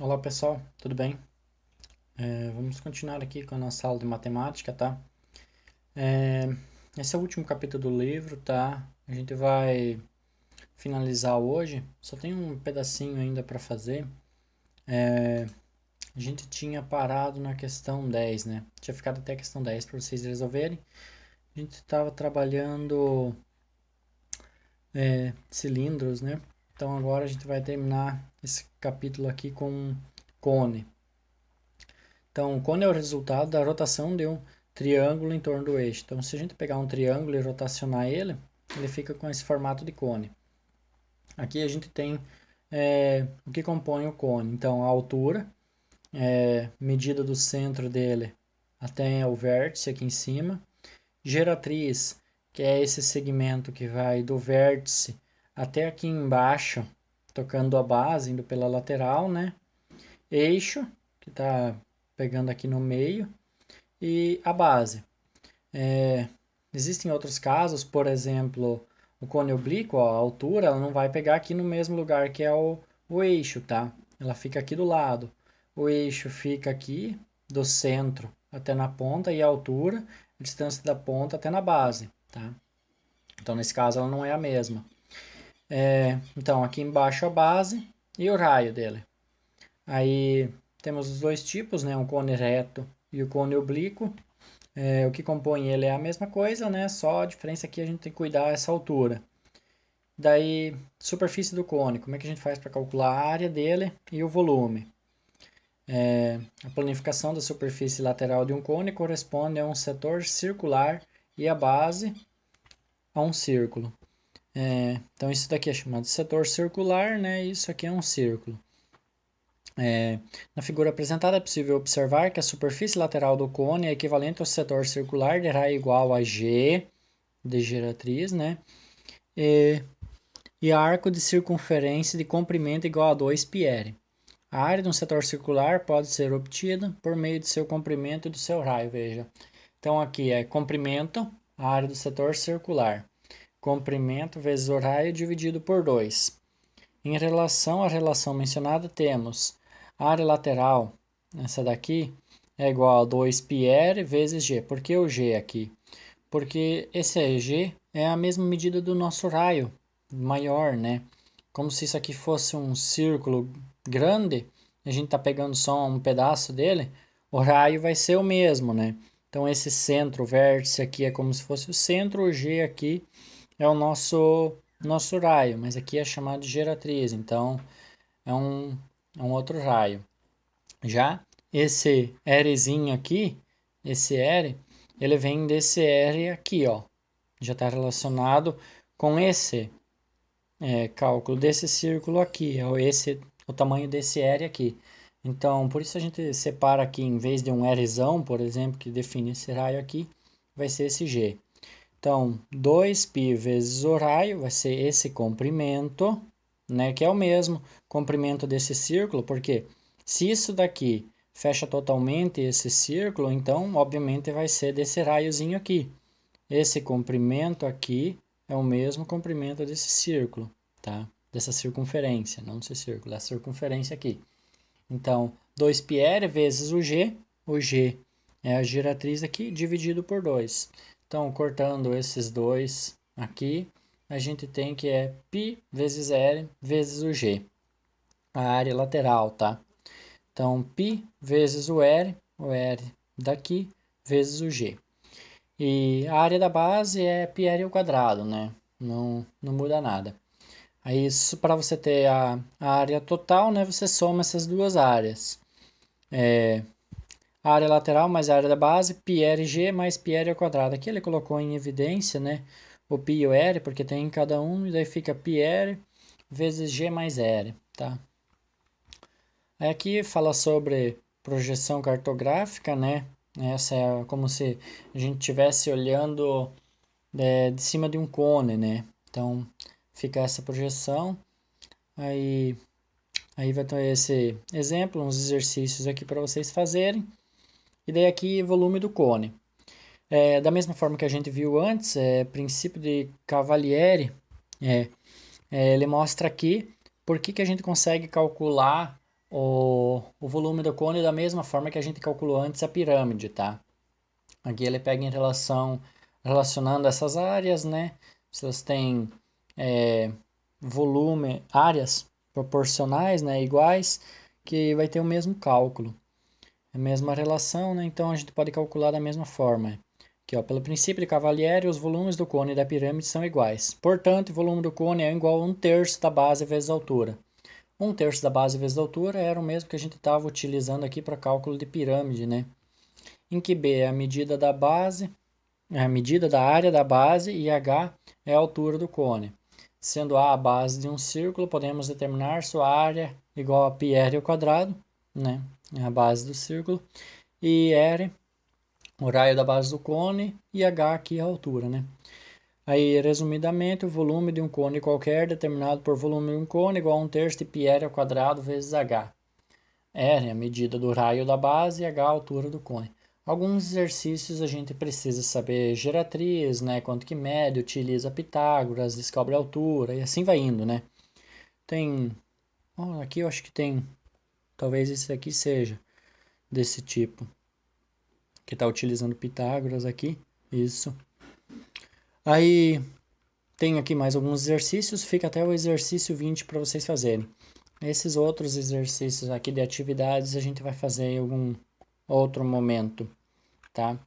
Olá pessoal, tudo bem? Vamos continuar aqui com a nossa aula de matemática, tá? É, Esse é o último capítulo do livro, tá? A gente vai finalizar hoje, só tem um pedacinho ainda para fazer. A gente tinha parado na questão 10, né? Tinha ficado até a questão 10 para vocês resolverem. A gente estava trabalhando cilindros, né? Então agora a gente vai terminar esse capítulo aqui com cone. Então, cone é o resultado da rotação de um triângulo em torno do eixo. Então, se a gente pegar um triângulo e rotacionar ele, ele fica com esse formato de cone. Aqui a gente tem o que compõe o cone. Então, a altura, medida do centro dele até o vértice aqui em cima. Geratriz, que é esse segmento que vai do vértice até aqui embaixo, tocando a base, indo pela lateral, né? Eixo, que está pegando aqui no meio, e a base. É, Existem outros casos, por exemplo, o cone oblíquo, ó, a altura, ela não vai pegar aqui no mesmo lugar que é o eixo, tá? Ela fica aqui do lado. O eixo fica aqui, do centro até na ponta, e a altura, a distância da ponta até na base, tá? Então, nesse caso, ela não é a mesma. Então, aqui embaixo a base e o raio dele. Aí, temos os dois tipos, né? Um cone reto e o cone oblíquo. O que compõe ele é a mesma coisa, né? Só a diferença aqui a gente tem que cuidar essa altura. Daí, superfície do cone, como é que a gente faz para calcular a área dele e o volume? A planificação da superfície lateral de um cone corresponde a um setor circular e a base a um círculo. Então, isso daqui é chamado de setor circular, né? E isso aqui é um círculo. Na figura apresentada é possível observar que a superfície lateral do cone é equivalente ao setor circular de raio igual a G de geratriz, né? E, e arco de circunferência de comprimento igual a 2 πr. A área de um setor circular pode ser obtida por meio de seu comprimento e do seu raio, veja. Então aqui é comprimento, a área do setor circular. Comprimento vezes o raio dividido por 2. Em relação à relação mencionada, temos a área lateral, essa daqui, é igual a 2 πr vezes g. Por que o g aqui? Porque esse G é a mesma medida do nosso raio maior, né? Como se isso aqui fosse um círculo grande, a gente está pegando só um pedaço dele, o raio vai ser o mesmo, né? Então esse centro, o vértice aqui é como se fosse o centro, o G aqui é o nosso raio, mas aqui é chamado de geratriz, então é um outro raio. Já esse Rzinho aqui, esse R, ele vem desse R aqui, ó. Já está relacionado com esse cálculo desse círculo aqui, o tamanho desse R aqui. Então, por isso a gente separa aqui, em vez de um Rzão, por exemplo, que define esse raio aqui, vai ser esse G. Então, 2π vezes o raio vai ser esse comprimento, né, que é o mesmo comprimento desse círculo, porque se isso daqui fecha totalmente esse círculo, então, obviamente, vai ser desse raiozinho aqui. Esse comprimento aqui é o mesmo comprimento desse círculo, tá? Dessa circunferência, não desse círculo, da circunferência aqui. Então, 2πr vezes o G é a geratriz aqui dividido por 2. Então, cortando esses dois aqui, a gente tem que é π vezes R vezes o G, a área lateral, tá? Então, π vezes o R daqui, vezes o G. E a área da base é πr ao quadrado, né? Não muda nada. Aí, para você ter a área total, né, você soma essas duas áreas. A área lateral mais a área da base, πrg mais πr ao quadrado. Aqui ele colocou em evidência, né, o π e o r, porque tem em cada um, e daí fica πr vezes g mais r, tá? Aí aqui fala sobre projeção cartográfica, né? Essa é como se a gente estivesse olhando de cima de um cone, né? Então, fica essa projeção. Aí, aí vai ter esse exemplo, uns exercícios aqui para vocês fazerem. E daí aqui, volume do cone. Da mesma forma que a gente viu antes, princípio de Cavalieri, é, ele mostra aqui por que a gente consegue calcular o volume do cone da mesma forma que a gente calculou antes a pirâmide, tá? Aqui ele pega relacionando essas áreas, né? Se elas têm áreas proporcionais, né, iguais, que vai ter o mesmo cálculo, a mesma relação, né? Então a gente pode calcular da mesma forma. Aqui, ó, pelo princípio de Cavalieri, os volumes do cone e da pirâmide são iguais. Portanto, o volume do cone é igual a 1/3 da base vezes a altura. 1/3 da base vezes a altura era o mesmo que a gente estava utilizando aqui para cálculo de pirâmide, né? Em que B é a medida da base, é a medida da área da base e h é a altura do cone. Sendo A a base de um círculo, podemos determinar sua área igual a πr ao quadrado, né? É a base do círculo. E r, o raio da base do cone, e h aqui a altura, né? Aí, resumidamente, o volume de um cone qualquer determinado por volume de um cone igual a 1/3 de πr ao quadrado vezes h. R é a medida do raio da base e h a altura do cone. Alguns exercícios a gente precisa saber geratriz, né? Quanto que mede, utiliza Pitágoras, descobre a altura e assim vai indo, né? Tem... aqui eu acho que tem... Talvez esse aqui seja desse tipo. Que está utilizando Pitágoras aqui. Isso. Aí tem aqui mais alguns exercícios. Fica até o exercício 20 para vocês fazerem. Esses outros exercícios aqui de atividades a gente vai fazer em algum outro momento, tá?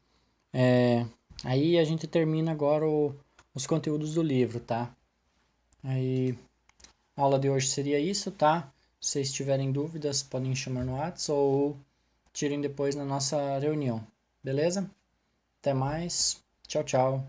Aí a gente termina agora os conteúdos do livro, tá? Aí a aula de hoje seria isso, tá? Se vocês tiverem dúvidas, podem chamar no WhatsApp ou tirem depois na nossa reunião, beleza? Até mais, tchau, tchau.